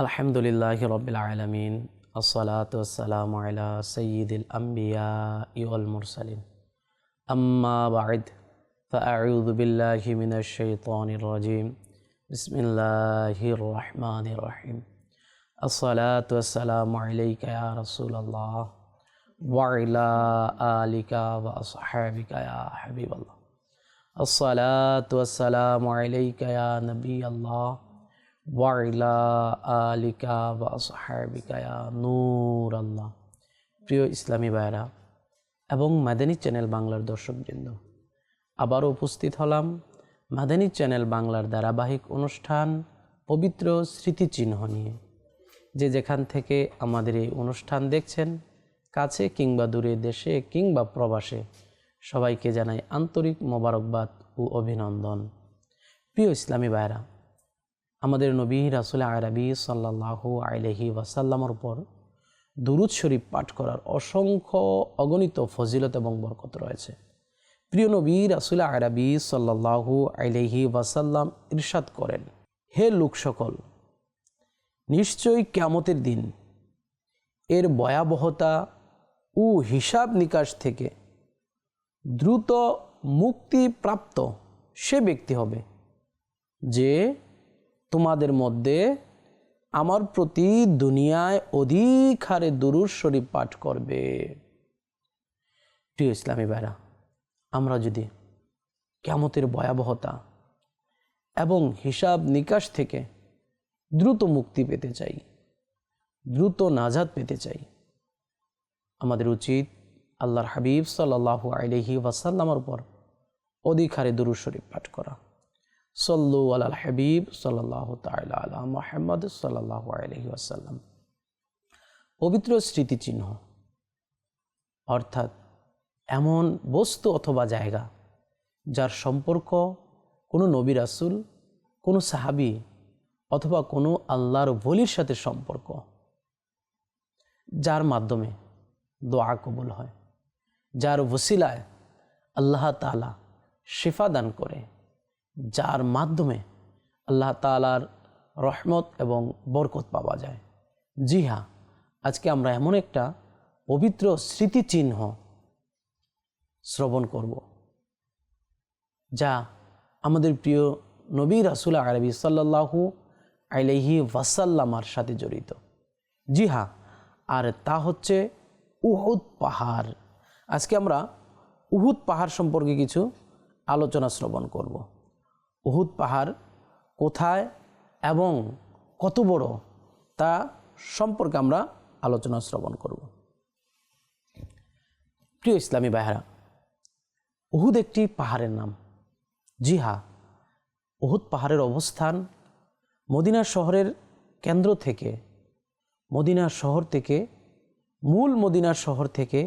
আলহামদুলিল্লাহি রাব্বিল আলামিন আসসালাতু ওয়াসসালামু আলা সাইয়্যিদিল আমবিয়াই ওয়াল মুরসালিন আম্মা বা'দ ফাআউযু বিল্লাহি মিনাশ শাইতানির রাজীম বিসমিল্লাহির রহমানির রহিম আসসালাতু ওয়াসসালামু আলাইকা ইয়া রাসূলাল্লাহ ওয়া আলা আলিকা ওয়া আসহাবিকা ইয়া হাবিবাল্লাহ আসসালাতু ওয়াসসালামু আলাইকা ইয়া নবিয়াল্লাহ ওয়াইলা আলিকা ওয়া আসহাবিকা ইয়া নূর আল্লাহ। প্রিয় ইসলামী ভাইরা এবং মাদানী চ্যানেল বাংলার দর্শকবৃন্দ, আবারও উপস্থিত হলাম মাদানী চ্যানেল বাংলার ধারাবাহিক অনুষ্ঠান পবিত্র স্মৃতিচিহ্ন নিয়ে। যে যেখান থেকে আমাদের এই অনুষ্ঠান দেখছেন, কাছে কিংবা দূরে, দেশে কিংবা প্রবাসে, সবাইকে জানাই আন্তরিক মোবারকবাদ ও অভিনন্দন। প্রিয় ইসলামী ভাইরা, আমাদের নবী রাসূল আরবি সাল্লাল্লাহু আলাইহি ওয়াসাল্লামের উপর দুরূদ শরীফ পাঠ করার অসংখ্য অগণিত ফজিলত এবং বরকত রয়েছে। প্রিয় নবী রাসূল আরবি সাল্লাল্লাহু আলাইহি ওয়াসাল্লাম ইরশাদ করেন, হে লোক সকল, নিশ্চয়ই কিয়ামতের দিন এর ভয়াবহতা ও হিসাব নিকাশ থেকে দ্রুত মুক্তিপ্রাপ্ত সে ব্যক্তি হবে যে তোমাদের মধ্যে আমার প্রতি দুনিয়ায় অধিক হারে দুরূদ শরীফ পাঠ করবে। প্রিয় ইসলামী ভাইরা, আমরা যদি কিয়ামতের ভয়াবহতা এবং হিসাব নিকাশ থেকে দ্রুত মুক্তি পেতে চাই, দ্রুত নাজাত পেতে চাই, আমাদের উচিত আল্লাহর হাবিব সাল্লাল্লাহু আলাইহি ওয়াসাল্লামের উপর অধিক হারে দুরূদ শরীফ পাঠ করা। সল্লু আলাল হাবিব সাল্লাল্লাহু তাআলা আলা মুহাম্মদ সাল্লাল্লাহু আলাইহি ওয়াসাল্লাম। পবিত্র স্মৃতিচিহ্ন অর্থাৎ এমন বস্তু অথবা জায়গা যার সম্পর্ক কোনো নবী রাসূল, কোনো সাহাবী অথবা কোনো আল্লাহর ওলির সাথে সম্পর্ক, যার মাধ্যমে দোয়া কবুল হয়, যার ওসিলায় আল্লাহ তাআলা শিফা দান করে, যার মাধ্যমে আল্লাহ তাআলার রহমত এবং বরকত পাওয়া যায়। জি হ্যাঁ, আজকে আমরা এমন একটা পবিত্র স্মৃতিচিহ্ন শ্রবণ করব যা আমাদের প্রিয় নবী রাসূল আরবি সাল্লাল্লাহু আলাইহি ওয়াসাল্লামের সাথে জড়িত। জি হ্যাঁ, আর তা হচ্ছে উহুদ পাহাড়। আজকে আমরা উহুদ পাহাড় সম্পর্কে কিছু আলোচনা শ্রবণ করব। উহুদ পাহাড় কোথায় এবং কত বড় তা সম্পর্কে আমরা আলোচনা শ্রবণ করব। প্রিয় ইসলামী ভাইরা, উহুদ একটি পাহাড়ের নাম। জি হ্যাঁ, উহুদ পাহাড়ের অবস্থান মদিনা শহরের কেন্দ্র থেকে, মদিনা শহর থেকে, মূল মদিনা শহর থেকে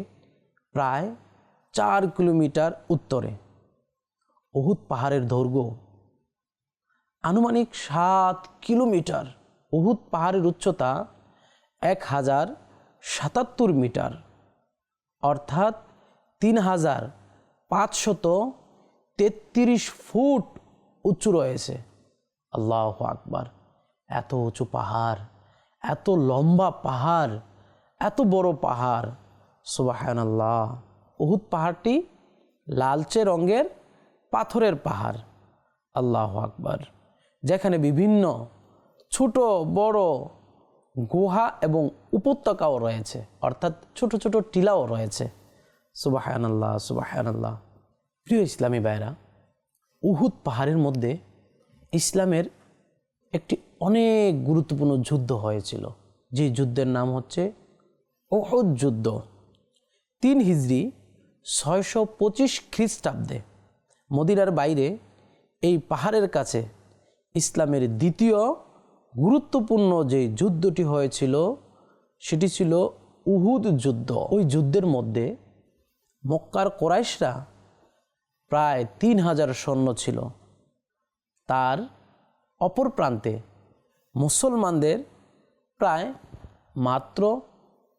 প্রায় 4 কিলোমিটার উত্তরে। উহুদ পাহাড়ের দৈর্ঘ্য আনুমানিক 7 কিলোমিটার। উহুদ পাহাড়ের উচ্চতা 1077 মিটার, অর্থাৎ 3533 ফুট উঁচু রয়েছে। আল্লাহু আকবার! এত উঁচু পাহাড়, এত লম্বা পাহাড়, এত বড় পাহাড়, সুবহানাল্লাহ। উহুদ পাহাড়টি লালচে রঙের পাথরের পাহাড়। আল্লাহু আকবার! যেখানে বিভিন্ন ছোট বড় গুহা এবং উপত্যকাও রয়েছে, অর্থাৎ ছোট ছোট টিলাও রয়েছে। সুবহানাল্লাহ, সুবহানাল্লাহ। প্রিয় ইসলামী ভাইরা, উহুদ পাহাড়ের মধ্যে ইসলামের একটি অনেক গুরুত্বপূর্ণ যুদ্ধ হয়েছিল, যে যুদ্ধের নাম হচ্ছে উহুদ যুদ্ধ। 3 হিজরি 625 খ্রিস্টাব্দে মদিনার বাইরে এই পাহাড়ের কাছে ইসলামের দ্বিতীয় গুরুত্বপূর্ণ যে যুদ্ধটি হয়েছিল সেটি ছিল উহুদ যুদ্ধ। ওই যুদ্ধের মধ্যে মক্কার কুরাইশরা প্রায় 3000 সৈন্য ছিল, তার অপর প্রান্তে মুসলমানদের প্রায় মাত্র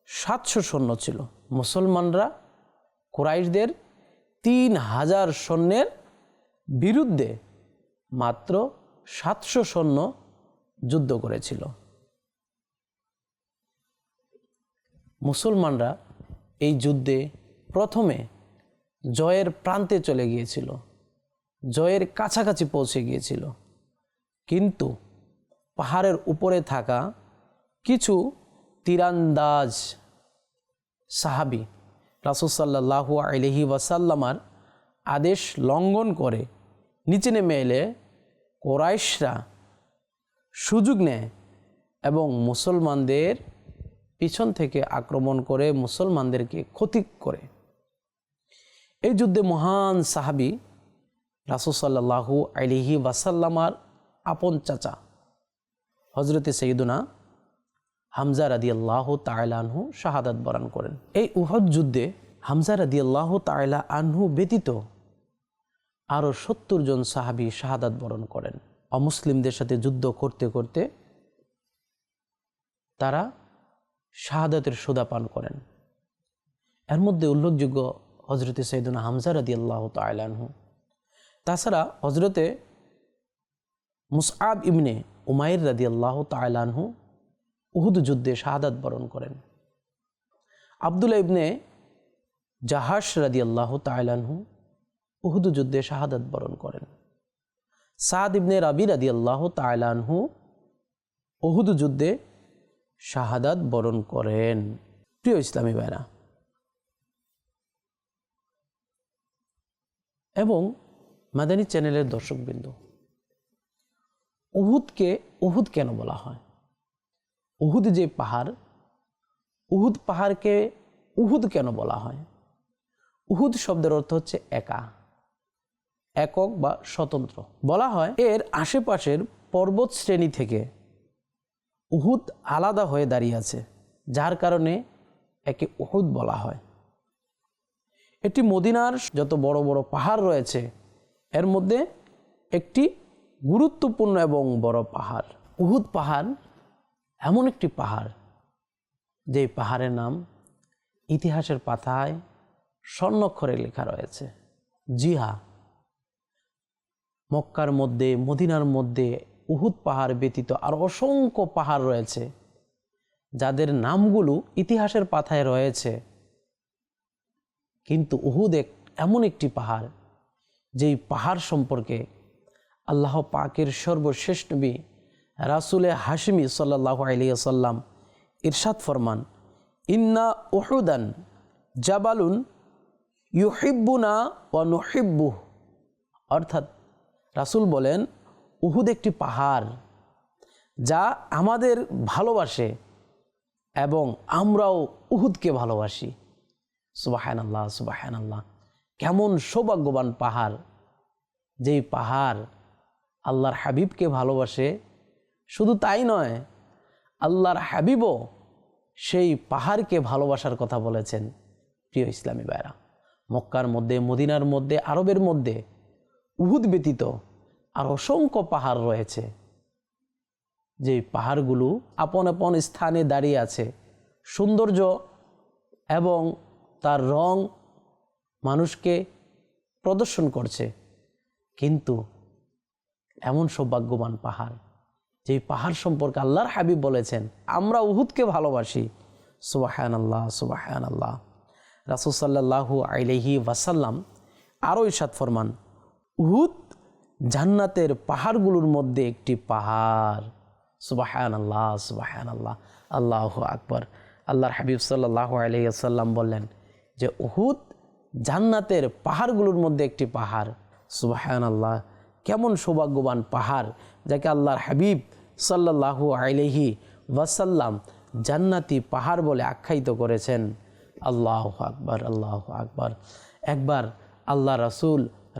700 সৈন্য ছিল। মুসলমানরা কুরাইশদের 3000 সৈন্যের বিরুদ্ধে মাত্র 700 সৈন্য যুদ্ধ করেছিল। মুসলমানরা এই যুদ্ধে প্রথমে জয়ের প্রান্তে চলে গিয়েছিল, জয়ের কাছাকাছি পৌঁছে গিয়েছিল, কিন্তু পাহাড়ের উপরে থাকা কিছু তীরান্দাজ সাহাবী রাসূল সাল্লাল্লাহু আলাইহি ওয়াসাল্লামার আদেশ লঙ্ঘন করে নিচে নেমে এলে কুরাইশরা সুযোগ নেয় এবং মুসলমানদের পিছন থেকে আক্রমণ করে মুসলমানদেরকে ক্ষতি করে। এই যুদ্ধে মহান সাহাবী রাসূল সাল্লাল্লাহু আলাইহি ওয়াসাল্লামার আপন চাচা হযরতে সাইয়্যিদুনা হামজা রাদিয়াল্লাহু তাআলা আনহু শাহাদাত বরণ করেন। এই উহুদ যুদ্ধে হামজা রাদিয়াল্লাহু তাআলা আনহু ব্যতীত আরও ৭০ জন সাহাবী শাহাদাত বরণ করেন। অমুসলিমদের সাথে যুদ্ধ করতে করতে তারা শাহাদাতের সুধা পান করেন। এর মধ্যে উল্লেখযোগ্য হযরতে সাইয়্যিদুনা হামজা রাদিয়াল্লাহু তাআলা আনহু। তাছাড়া হযরতে মুসআব ইবনে উমাইর রাদিয়াল্লাহু তাআলা আনহু উহুদ যুদ্ধে শাহাদাত বরণ করেন। আব্দুল্লাহ ইবনে জাহাশ রাদিয়াল্লাহু তাআলা আনহু উহুদ যুদ্ধে শাহাদাত বরণ করেন। সাদ ইবনে রাবি রাদিয়াল্লাহু তাআলা আনহু উহুদ যুদ্ধে শাহাদাত বরণ করেন। প্রিয় ইসলামী ভাইরা এবং মাদানী চ্যানেলের দর্শকবৃন্দ, উহুদকে উহুদ কেন বলা হয়? উহুদ যে পাহাড়, উহুদ পাহাড়কে উহুদ কেন বলা হয়? উহুদ শব্দের অর্থ হচ্ছে একা, একক বা স্বতন্ত্র। বলা হয় এর আশেপাশের পর্বত শ্রেণী থেকে উহুদ আলাদা হয়ে দাঁড়িয়ে আছে, যার কারণে একে উহুদ বলা হয়। এটি মদিনার যত বড় বড় পাহাড় রয়েছে এর মধ্যে একটি গুরুত্বপূর্ণ এবং বড় পাহাড়। উহুদ পাহাড় এমন একটি পাহাড় যে পাহাড়ের নাম ইতিহাসের পাতায় স্বর্ণাক্ষরে লেখা রয়েছে। জি হ্যাঁ, মক্কার মধ্যে মদিনার মধ্যে উহুদ পাহাড় ব্যতীত আর অসংখ্য পাহাড় রয়েছে যাদের নামগুলো ইতিহাসের পাতায় রয়েছে, কিন্তু উহুদ এমন একটি পাহাড় যেই পাহাড় সম্পর্কে আল্লাহ পাকের সর্বশেষ নবী রাসূলে হাশমি সাল্লাল্লাহু আলাইহি ওয়াসাল্লাম ইরশাদ ফরমান, ইন্না উহুদান জাবালুন ইউহিব্বুনা ওয়া নুহিব্বুহু। অর্থাৎ রাসূল বলেন উহুদ একটি পাহাড় যা আমাদের ভালোবাসে এবং আমরাও উহুদকে ভালোবাসি। সুবহানাল্লাহ, সুবহানাল্লাহ। কেমন সৌভাগ্যবান পাহাড়, যেই পাহাড় আল্লাহর হাবিবকে ভালোবাসে। শুধু তাই নয়, আল্লাহর হাবিবও সেই পাহাড়কে ভালোবাসার কথা বলেছেন। প্রিয় ইসলামী ভাইরা, মক্কার মধ্যে মদিনার মধ্যে আরবের মধ্যে উহুদ ব্যতীত আর অসংখ্য পাহাড় রয়েছে, যেই পাহাড়গুলো আপন আপন স্থানে দাঁড়িয়ে আছে। সৌন্দর্য এবং তার রং মানুষকে প্রদর্শন করছে, কিন্তু এমন সৌভাগ্যবান পাহাড় যেই পাহাড় সম্পর্কে আল্লাহর হাবিব বলেছেন আমরা উহুদকে ভালোবাসি। সুবহানাল্লাহ, সুবহানাল্লাহ। রাসূল সাল্লাল্লাহু আলাইহি ওয়াসাল্লাম আরও ইরশাদ ফরমান, উহুদ জান্নাতের পাহাড়গুলোর মধ্যে একটি পাহাড়। সুবহানাল্লাহ, সুবহানাল্লাহ, আল্লাহু আকবার। আল্লাহর হাবিব সাল্লাল্লাহু আলাইহি ওয়াসাল্লাম বললেন যে উহুদ জান্নাতের পাহাড়গুলোর মধ্যে একটি পাহাড়। সুবহানাল্লাহ, কেমন সৌভাগ্যবান পাহাড় যাকে আল্লাহর হাবিব সাল্লাল্লাহু আলাইহি ওয়াসাল্লাম জান্নাতি পাহাড় বলে আখ্যায়িত করেছেন। আল্লাহু আকবার, আল্লাহু আকবার। একবার আল্লাহ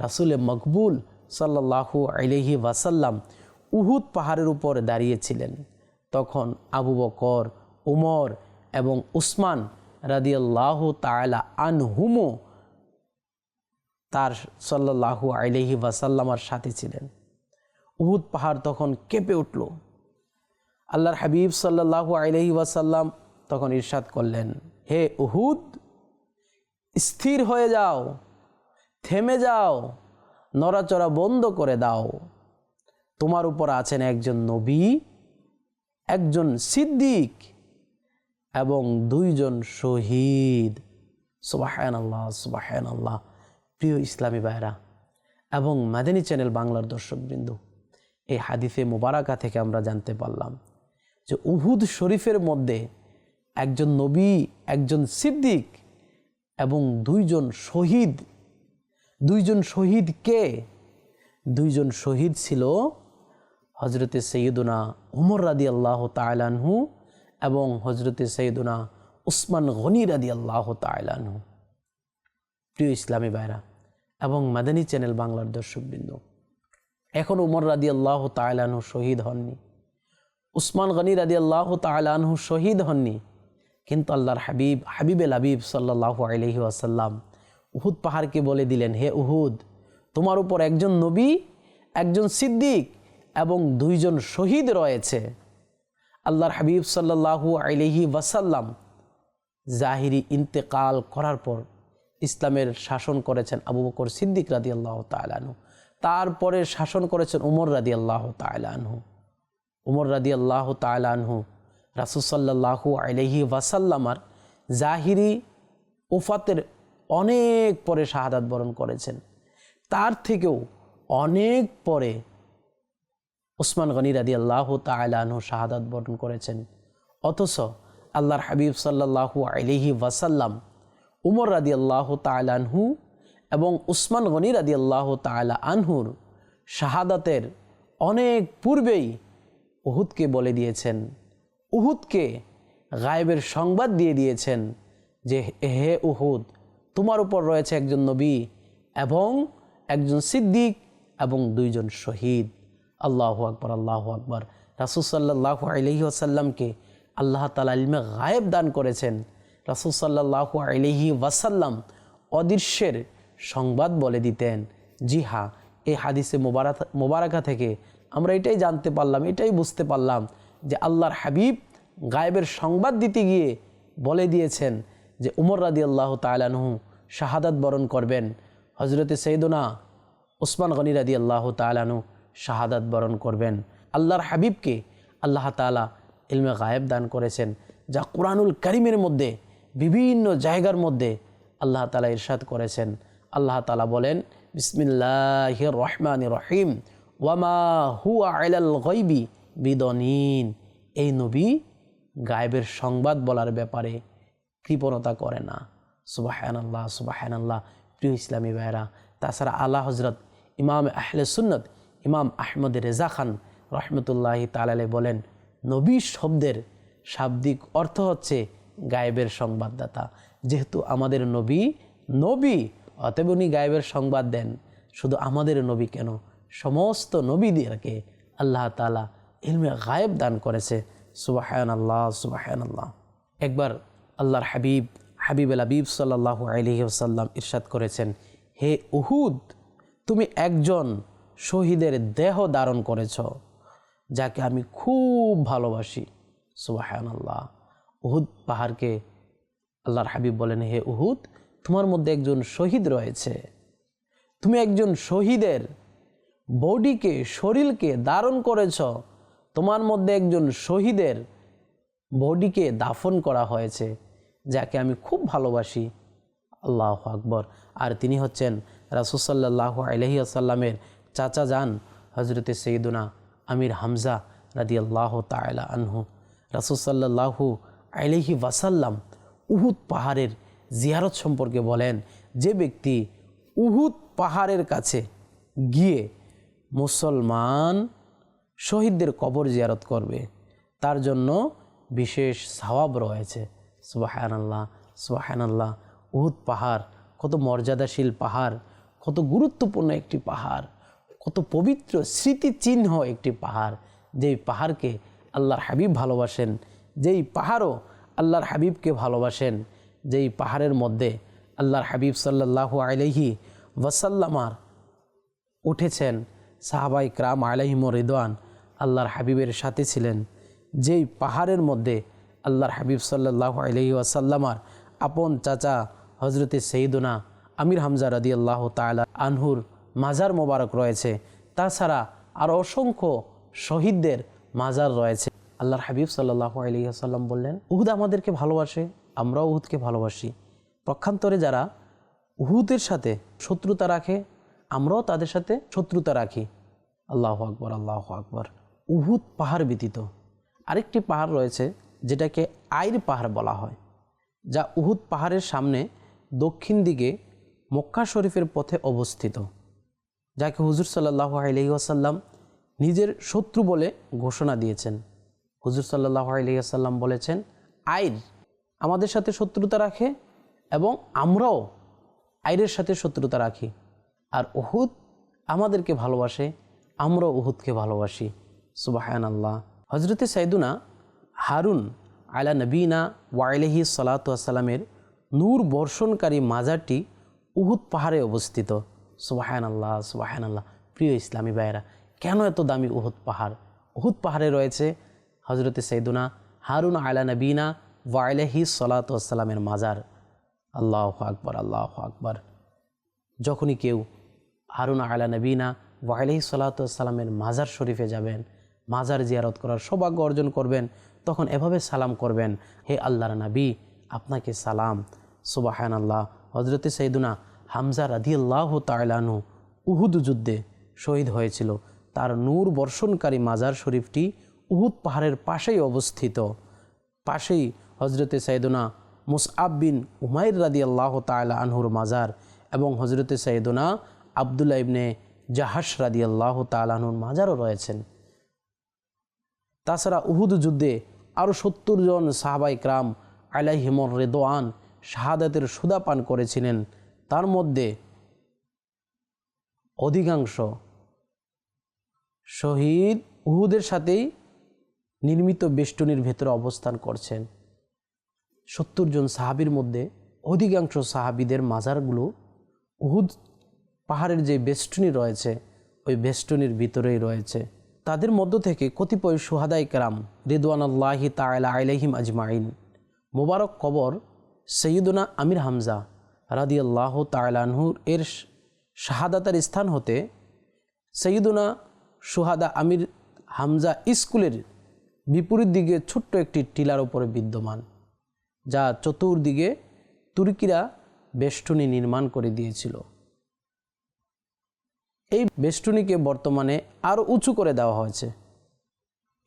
রাসূলে মকবুল সাল্লাল্লাহু আলাইহি ওয়াসাল্লাম উহুদ পাহাড়ের উপর দাঁড়িয়েছিলেন। তখন আবু বকর, উমর এবং উসমান রাদিয়াল্লাহু তাআলা আনহুমও তার সাল্লাল্লাহু আলাইহি ওয়াসাল্লামের সাথে ছিলেন। উহুদ পাহাড় তখন কেঁপে উঠল। আল্লাহর হাবিব সাল্লাল্লাহু আলাইহি ওয়াসাল্লাম তখন ইরশাদ করলেন, হে উহুদ, স্থির হয়ে যাও, থেমে যাও, নড়াচড়া বন্ধ করে দাও। তোমার উপর আছেন একজন নবী, একজন সিদ্দিক এবং 2 জন শহীদ। সুবহানাল্লাহ, সুবহানাল্লাহ। প্রিয় ইসলামী ভাইরা এবং মাদানী চ্যানেল বাংলার দর্শকবৃন্দ, এই হাদিসে মুবারাকা থেকে আমরা জানতে পারলাম যে উহুদ শরীফের মধ্যে একজন নবী, একজন সিদ্দিক এবং 2 জন শহীদ। 2 জন শহীদ কে? 2 জন শহীদ ছিল হজরতে সৈয়দনা উমর রাদিয়াল্লাহু তাআলা আনহু এবং হজরতে সৈয়দনা উসমান গনি রাদিয়াল্লাহু তাআলা আনহু। প্রিয় ইসলামী ভাইরা এবং মাদানী চ্যানেল বাংলার দর্শকবৃন্দ, এখন উমর রাদিয়াল্লাহু তাআলা আনহু শহীদ হননি, উসমান গনি রাদিয়াল্লাহু তাআলা আনহু শহীদ হননি, কিন্তু আল্লাহর হাবিবে হাবিব সাল্লাল্লাহু আলাইহি ওয়াসাল্লাম উহুদ পাহাড়কে বলে দিলেন, হে উহুদ, তোমার উপর একজন নবী, একজন সিদ্দিক এবং 2 জন শহীদ রয়েছে। আল্লাহর হাবিব সাল্লাল্লাহু আলাইহি ওয়াসাল্লাম জাহিরি ইন্তেকাল করার পর ইসলামের শাসন করেছেন আবু বকর সিদ্দিক রাদিয়াল্লাহু তাআলা আনহু, তারপরে শাসন করেছেন উমর রাদিয়াল্লাহু তাআলা আনহু। উমর রাদিয়াল্লাহু তাআলা আনহু রাসূল সাল্লাল্লাহু আলাইহি ওয়াসাল্লামার জাহিরি ওফাতের অনেক পরে শাহাদাত বরণ করেছেন। তার থেকেও অনেক পরে উসমান গনি রাদিয়াল্লাহু তাআলা আনহু শাহাদাত বরণ করেছেন। অথচ আল্লাহর হাবিব সাল্লাল্লাহু আলাইহি ওয়াসাল্লাম উমর রাদিয়াল্লাহু তাআলা আনহু এবং উসমান গনি রাদিয়াল্লাহু তাআলা আনহুর শাহাদাতের অনেক পূর্বেই উহুদকে বলে দিয়েছেন, উহুদকে গায়েবের সংবাদ দিয়ে দিয়েছেন যে হে উহুদ, তোমার উপর রয়েছে একজন নবী এবং একজন সিদ্দিক এবং 2 জন শহীদ। আল্লাহু আকবার, আল্লাহু আকবার। রাসূল সাল্লাল্লাহু আলাইহি ওয়াসাল্লামকে আল্লাহ তাআলা ইলমে গায়েব দান করেছেন। রাসূল সাল্লাল্লাহু আলাইহি ওয়াসাল্লাম অদৃশ্যের সংবাদ বলে দিতেন। জি হ্যাঁ, এই হাদিসে মুবারাকা থেকে আমরা এটাই জানতে পারলাম, এটাই বুঝতে পারলাম যে আল্লাহর হাবিব গায়েবের সংবাদ দিতে গিয়ে বলে দিয়েছেন যে উমর রাদিয়াল্লাহু তাআলা আনহু শাহাদাত বরণ করবেন, হজরতে সৈয়দনা উসমান গনি রাদিয়াল্লাহু তাআলা আনহু শাহাদাত বরণ করবেন। আল্লাহর হাবিবকে আল্লাহ তাআলা ইলমে গায়েব দান করেছেন, যা কুরআনুল কারীমের মধ্যে বিভিন্ন জায়গার মধ্যে আল্লাহ তাআলা ইরশাদ করেছেন। আল্লাহ তাআলা বলেন, বিসমিল্লাহির রহমানির রহিম, ওয়ামা হুয়া আলাল গায়বি বিদনীন। এই নবী গায়েবের সংবাদ বলার ব্যাপারে কৃপণতা করে না। সুবহানাল্লাহ, সুবহানাল্লাহ। প্রিয় ইসলামী ভাইরা, তাছাড়া আলা হজরত ইমাম আহলে সুন্নত ইমাম আহমদ রেজা খান রহমতুল্লাহি তাআলা আলাইহি বলেন, নবী শব্দের শাব্দিক অর্থ হচ্ছে গায়েবের সংবাদদাতা। যেহেতু আমাদের নবী অতএব উনি গায়েবের সংবাদ দেন। শুধু আমাদের নবী কেন, সমস্ত নবীদেরকে আল্লাহ তাআলা ইলমে গায়েব দান করেছে। সুবহানাল্লাহ, সুবহানাল্লাহ। একবার আল্লাহর হাবিবুল হাবিব সাল্লাল্লাহু আলাইহি ওয়াসাল্লাম ইরশাদ করেছেন, হে উহুদ, তুমি একজন শহীদের দেহ ধারণ করেছ, যাকে আমি খুব ভালোবাসি। সুবহানাল্লাহ। উহুদ পাহাড়কে আল্লাহর হাবিব বলেন, হে উহুদ, তোমার মধ্যে একজন শহীদ রয়েছে, তুমি একজন শহীদের বডিকে, শরীরকে ধারণ করেছ, তোমার মধ্যে একজন শহীদের বডিকে দাফন করা হয়েছে, যাকে আমি খুব ভালোবাসি। আল্লাহু আকবার। আর তিনি হচ্ছেন রাসূল সাল্লাল্লাহু আলাইহি ওয়াসাল্লামের চাচা যান হজরতে সৈয়দনা আমির হামজা রাদিয়াল্লাহু তাআলা আনহু। রাসূল সাল্লাল্লাহু আলাইহি ওয়াসাল্লাম উহুদ পাহাড়ের জিয়ারত সম্পর্কে বলেন, যে ব্যক্তি উহুদ পাহাড়ের কাছে গিয়ে মুসলমান শহীদদের কবর জিয়ারত করবে, তার জন্য বিশেষ সওয়াব রয়েছে। সুবহানাল্লাহ, সুবহানাল্লাহ। উহুদ পাহাড় কত মর্যাদাশীল পাহাড়, কত গুরুত্বপূর্ণ একটি পাহাড়, কত পবিত্র স্মৃতিচিহ্ন একটি পাহাড়, যেই পাহাড়কে আল্লাহর হাবিব ভালোবাসেন, যেই পাহাড়ও আল্লাহর হাবিবকে ভালোবাসেন, যেই পাহাড়ের মধ্যে আল্লাহর হাবিব সাল্লাল্লাহু আলাইহি ওয়াসাল্লামার উঠেছেন, সাহাবায়ে কিরাম আলাইহিমুর রিদওয়ান আল্লাহর হাবিবের সাথে ছিলেন, যেই পাহাড়ের মধ্যে আল্লাহর হাবিব সাল্লাল্লাহু আলাইহি ওয়াসাল্লামার আপন চাচা হজরতে সৈয়দনা আমির হামজা রাদিয়াল্লাহু তাআলা আনহুর মাজার মোবারক রয়েছে। তাছাড়া আর অসংখ্য শহীদদের মাজার রয়েছে। আল্লাহর হাবিব সাল্লাল্লাহু আলাইহি ওয়াসাল্লাম বললেন, উহুদ আমাদেরকে ভালোবাসে, আমরাও উহুদকে ভালোবাসি। পক্ষান্তরে যারা উহুদের সাথে শত্রুতা রাখে, আমরাও তাদের সাথে শত্রুতা রাখি। আল্লাহু আকবার, আল্লাহু আকবার। উহুদ পাহাড় ব্যতীত আরেকটি পাহাড় রয়েছে যেটাকে আইর পাহাড় বলা হয়, যা উহুদ পাহাড়ের সামনে দক্ষিণ দিকে মক্কা শরীফের পথে অবস্থিত, যাকে হুজুর সাল্লাল্লাহু আলাইহি ওয়াসাল্লাম নিজের শত্রু বলে ঘোষণা দিয়েছেন। হুজুর সাল্লাল্লাহু আলাইহি ওয়াসাল্লাম বলেছেন, আইর আমাদের সাথে শত্রুতা রাখে এবং আমরাও আইরের সাথে শত্রুতা রাখি, আর উহুদ আমাদেরকে ভালোবাসে, আমরাও উহুদকে ভালোবাসি। সুবহানাল্লাহ। হজরতে সাইদুনা হারুন আলা নবীনা ওয়া আলাইহি সালাতু ওয়াসসালামের নূর বর্ষণকারী মাজারটি উহুদ পাহাড়ে অবস্থিত। সুবহানাল্লাহ, সুবহানাল্লাহ। প্রিয় ইসলামী ভাইয়েরা, কেন এত দামি উহুদ পাহাড়? উহুদ পাহাড়ে রয়েছে হজরতে সাইদুনা হারুন আলা নবীনা ওয়া আলাইহি সালাতু ওয়াসসালামের মাজার। আল্লাহু আকবার, আল্লাহু আকবার। যখনই কেউ হারুন আলা নবীনা ওয়া আলাইহি সালাতু ওয়াসসালামের মাজার শরীফে যাবেন, মাজার জিয়ারত করার সৌভাগ্য অর্জন করবেন, তখন এভাবে সালাম করবেন, হে আল্লাহর নবী, আপনাকে সালাম। সুবহানাল্লাহ। হজরতে সাইদুনা হামজা রাদিয়াল্লাহু তাআলা আনহু উহুদ যুদ্ধে শহীদ হয়েছিল। তার নূর বর্ষণকারী মাজার শরীফটি উহুদ পাহাড়ের পাশেই অবস্থিত। পাশেই হজরতে সাইদুনা মুসআব বিন উমাইর রাদিয়াল্লাহু তাআলা আনহুর মাজার এবং হজরতে সাইদুনা আব্দুল্লাহ ইবনে জাহাশ রাদিয়াল্লাহু তাআলা আনহুর মাজারও রয়েছেন। তাছাড়া উহুদ যুদ্ধে আরও ৭০ জন সাহাবায়ে কেরাম আলাইহিমুর রিদওয়ান শাহাদাতের সুদা পান করেছিলেন। তার মধ্যে অধিকাংশ শহীদ উহুদের সাথেই নির্মিত বেষ্টনীর ভেতরে অবস্থান করছেন। ৭০ জন সাহাবীর মধ্যে অধিকাংশ সাহাবীদের মাজারগুলো উহুদ পাহাড়ের যে বেষ্টনী রয়েছে ওই বেষ্টনীর ভিতরেই রয়েছে। তাদের মধ্য থেকে কতিপয় শুহাদায়ে কেরাম রিদওয়ানুল্লাহি তাআলা আলাইহিম আজমাইন মোবারক কবর সৈয়দুনা আমির হামজা রাদিয়াল্লাহু তাআলা আনহুর এর শাহাদাতের স্থান হতে সৈয়দুনা শুহাদা আমির হামজা স্কুলের বিপরীত দিকে ছোট্ট একটি টিলার উপরে বিদ্যমান, যা চতুর্দিকে তুর্কিরা বেষ্টনী নির্মাণ করে দিয়েছিল। এই বেষ্টনীকে বর্তমানে আরও উঁচু করে দেওয়া হয়েছে।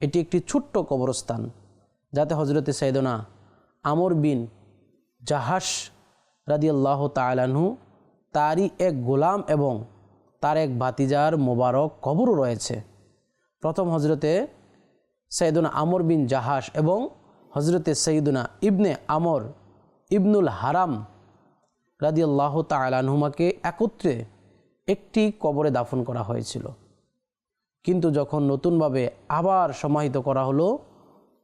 এটি একটি ছোট্ট কবরস্থান, যাতে হজরতে সাইদুনা আমর বিন জাহাশ রাদিয়াল্লাহু তাআলা আনহু, তারই এক গোলাম এবং তার এক ভাতিজার মোবারক কবরও রয়েছে। প্রথম হজরতে সাইদুনা আমর বিন জাহাশ এবং হজরতে সাইদুনা ইবনে আমর ইবনুল হারাম রাদিয়াল্লাহু তাআলা আনহুমাকে একত্রে একটি কবরে দাফন করা হয়েছিল। কিন্তু যখন নতুনভাবে আবার সমাহিত করা হলো,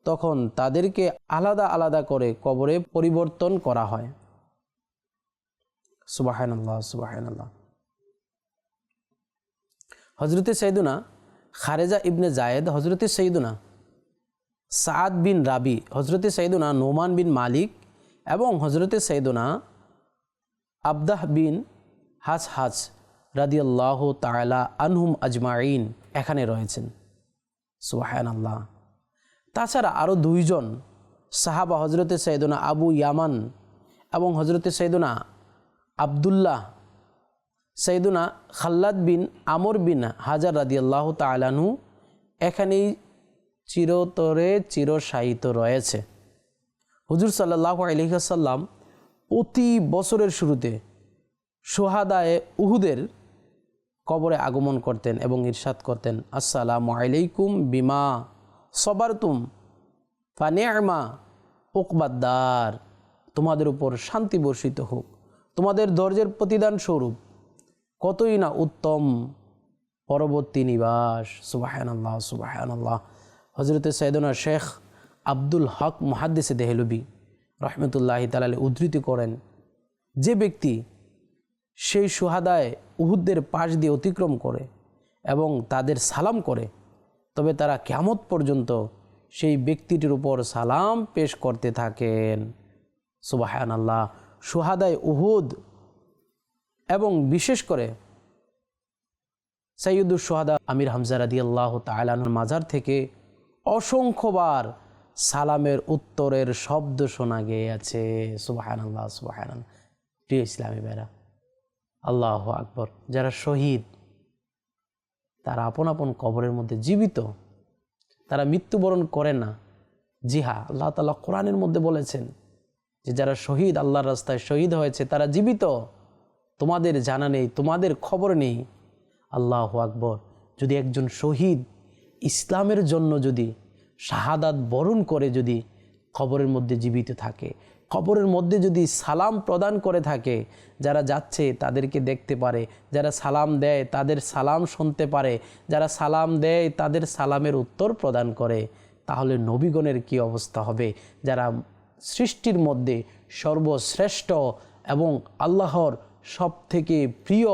তখন তাদেরকে আলাদা আলাদা করে কবরে পরিবর্তন করা হয়। সুবহানাল্লাহ, সুবহানাল্লাহ। হজরতে সাইদুনা খারেজা ইবনে জায়েদ, হজরতে সাইদুনা সাদ বিন রাবি, হজরতে সাইদুনা নোমান বিন মালিক এবং হজরতে সাইদুনা আবদাহ বিন হাস রাদিয়াল্লাহু তাআলা আনহুম আজমাইন এখানে রয়েছেন। সুবহানাল্লাহ। তাছাড়া আরও 2 জন সাহাবা হজরতে সাইদুনা আবু ইয়ামান এবং হজরতে সাইদুনা আবদুল্লাহ, সাইদুনা খাল্লাদ বিন আমর বিন হাজার রাদিয়াল্লাহু তাআলা আনহু এখানেই চিরতরে চিরশায়িত রয়েছে। হুজুর সাল্লাল্লাহু আলাইহি ওয়াসাল্লাম প্রতি বছরের শুরুতে শুহাদায়ে উহুদের কবরে আগমন করতেন এবং ইরশাদ করতেন, আসসালামু আলাইকুম বিমা সবারতুম ফানি'মা উকবাদ্দার, তোমাদের উপর শান্তি বর্ষিত হোক, তোমাদের ধৈর্যের প্রতিদান স্বরূপ কতই না উত্তম পরবর্তী নিবাস। সুবহানাল্লাহ, সুবহানাল্লাহ। হজরতে সাইদুনা শেখ আব্দুল হক মুহাদ্দিসে দেহলভী রহমতুল্লাহি তাআলা আলাইহি উদ্ধৃতি করেন, যে ব্যক্তি সেই শুহাদায়ে উহুদের পাশ দিয়ে অতিক্রম করে এবং তাদের সালাম করে, তবে তারা কিয়ামত পর্যন্ত সেই ব্যক্তিটির উপর সালাম পেশ করতে থাকেন। সুবহানাল্লাহ। শুহাদায়ে উহুদ এবং বিশেষ করে সাইয়্যিদুশ শুহাদা আমির হামজা রাদিয়াল্লাহু তাআলা আনহুর মাজার থেকে অসংখ্যবার সালামের উত্তরের শব্দ শোনা গিয়েছে। সুবহানাল্লাহ, সুবহানাল্লাহ। প্রিয় ইসলামী ভাইরা, আল্লাহু আকবার। যারা শহীদ তারা আপন আপন কবরের মধ্যে জীবিত, তারা মৃত্যুবরণ করে না। জি হ্যাঁ, আল্লাহ তাআলা কোরআনের মধ্যে বলেছেন যে যারা শহীদ, আল্লাহর রাস্তায় শহীদ হয়েছে তারা জীবিত, তোমাদের জানা নেই, তোমাদের খবর নেই। আল্লাহু আকবার। যদি একজন শহীদ ইসলামের জন্য যদি শাহাদাত বরণ করে যদি কবরের মধ্যে জীবিত থাকে, কবরের মধ্যে যদি সালাম প্রদান করে থাকে, যারা যাচ্ছে তাদেরকে দেখতে পারে, যারা সালাম দেয় তাদের সালাম শুনতে পারে, যারা সালাম দেয় তাদের সালামের উত্তর প্রদান করে, তাহলে নবীগণের কি অবস্থা হবে? যারা সৃষ্টির মধ্যে সর্বশ্রেষ্ঠ এবং আল্লাহর সব থেকে প্রিয়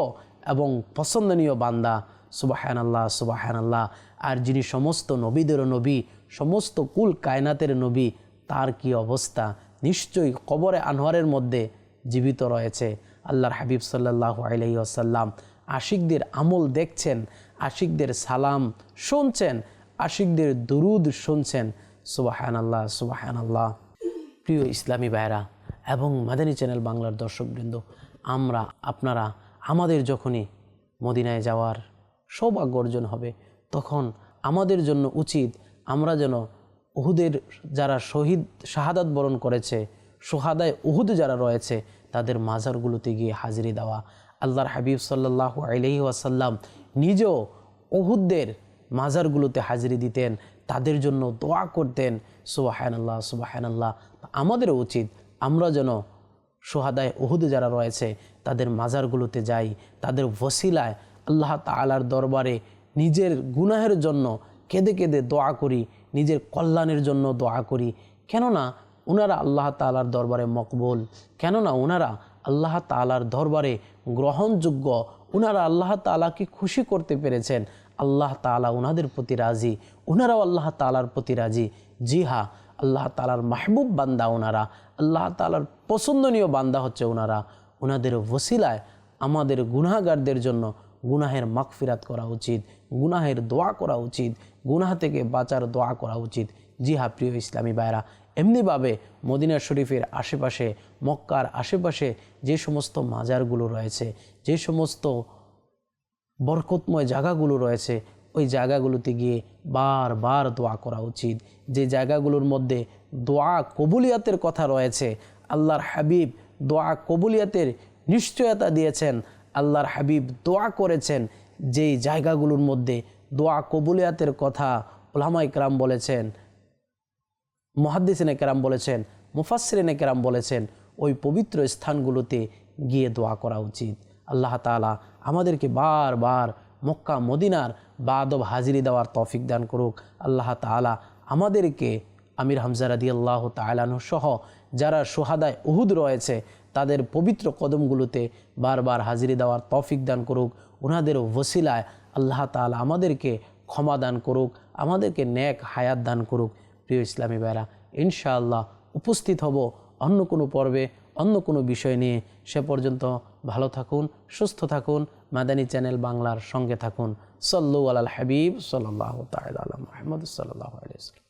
এবং পছন্দনীয় বান্দা, সুবহানাল্লাহ, সুবহানাল্লাহ। আর যিনি সমস্ত নবীদেরও নবী, সমস্ত কুল কায়নাতের নবী, তার কি অবস্থা? নিশ্চয়ই কবরে আনোয়ারের মধ্যে জীবিত রয়েছে। আল্লাহর হাবিব সাল্লাল্লাহু আলাইহি ওয়াসাল্লাম আশিকদের আমল দেখছেন, আশিকদের সালাম শুনছেন, আশিকদের দুরুদ শুনছেন। সুবহানাল্লাহ, সুবহানাল্লাহ। প্রিয় ইসলামী ভাইরা এবং মাদানী চ্যানেল বাংলার দর্শকবৃন্দ, আমরা আপনারা আমাদের যখনই মদিনায় যাওয়ার সৌভাগ্য অর্জন হবে, তখন আমাদের জন্য উচিত আমরা যেন উহুদের যারা শহীদ শাহাদাত বরণ করেছে, শুহাদায়ে উহুদ যারা রয়েছে, তাদের মাজারগুলোতে গিয়ে হাজিরি দেওয়া। আল্লাহর হাবিব সাল্লাল্লাহু আলাইহি ওয়াসাল্লাম নিজেও উহুদদের মাজারগুলোতে হাজিরি দিতেন, তাদের জন্য দোয়া করতেন। সুবহানাল্লাহ, সুবহানাল্লাহ। আমাদেরও উচিত আমরা যেন শুহাদায়ে উহুদ যারা রয়েছে তাদের মাজারগুলোতে যাই, তাদের ওসিলায় আল্লাহ তাআলার দরবারে নিজের গুনাহের জন্য কেঁদে কেঁদে দোয়া করি, নিজের কল্যাণের জন্য দোয়া করি। কেননা ওনারা আল্লাহ তাআলার দরবারে মকবুল, কেননা ওনারা আল্লাহ তাআলার দরবারে গ্রহণযোগ্য, ওনারা আল্লাহ তাআলাকে খুশি করতে পেরেছেন। আল্লাহ তাআলা ওনাদের প্রতি রাজি, ওনারাও আল্লাহ তাআলার প্রতি রাজি। জি হ্যাঁ, আল্লাহ তাআলার মাহবুব বান্দা ওনারা, আল্লাহ তাআলার পছন্দনীয় বান্দা হচ্ছে ওনারা। ওনাদের ওসিলায় আমাদের গুনাহগারদের জন্য গুনাহের মাগফিরাত করা উচিত, গুনাহের দোয়া করা উচিত, গুনাহ থেকে বাঁচার দোয়া করা উচিত। জি হ্যাঁ প্রিয় ইসলামী ভাইরা, এমনিভাবে মদিনা শরীফের আশেপাশে, মক্কার আশেপাশে যে সমস্ত মাজারগুলো রয়েছে, যে সমস্ত বরকতময় জায়গাগুলো রয়েছে, ওই জায়গাগুলোতে গিয়ে বারবার দোয়া করা উচিত। যে জায়গাগুলোর মধ্যে দোয়া কবুলিয়াতের কথা রয়েছে, আল্লাহর হাবিব দোয়া কবুলিয়াতের নিশ্চয়তা দিয়েছেন, আল্লাহর হাবিব দোয়া করেছেন। যেই জায়গাগুলোর মধ্যে দোয়া কবুলিয়াতের কথা উলামায়ে কেরাম বলেছেন, মুহাদ্দিসিনে কেরাম বলেছেন, মুফাসসিরিনে কেরাম বলেছেন, ওই পবিত্র স্থানগুলোতে গিয়ে দোয়া করা উচিত। আল্লাহ তাআলা আমাদেরকে বারবার মক্কা মদিনার বাদব হাজিরি দেওয়ার তৌফিক দান করুক। আল্লাহ তাআলা আমাদেরকে আমির হামজা রাদিয়াল্লাহু তাআলা আনহু সহ যারা শুহাদায়ে উহুদ রয়েছে তাদের পবিত্র কদমগুলোতে বারবার হাজিরি দেওয়ার তৌফিক দান করুক। ওনাদের ওসিলায় আল্লাহ তাআলা আমাদেরকে ক্ষমা দান করুক, আমাদেরকে নেক হায়াত দান করুক। প্রিয় ইসলামী ভাইরা, ইনশাআল্লাহ উপস্থিত হব অন্য কোনো পর্বে, অন্য কোনো বিষয় নিয়ে। সে পর্যন্ত ভালো থাকুন, সুস্থ থাকুন, মাদানী চ্যানেল বাংলার সঙ্গে থাকুন। সাল্লু আলাল হাবিব সাল্লাল্লাহু তাআলা আলা মুহাম্মদ সাল্লাল্লাহু আলাইহি ওয়াসাল্লাম।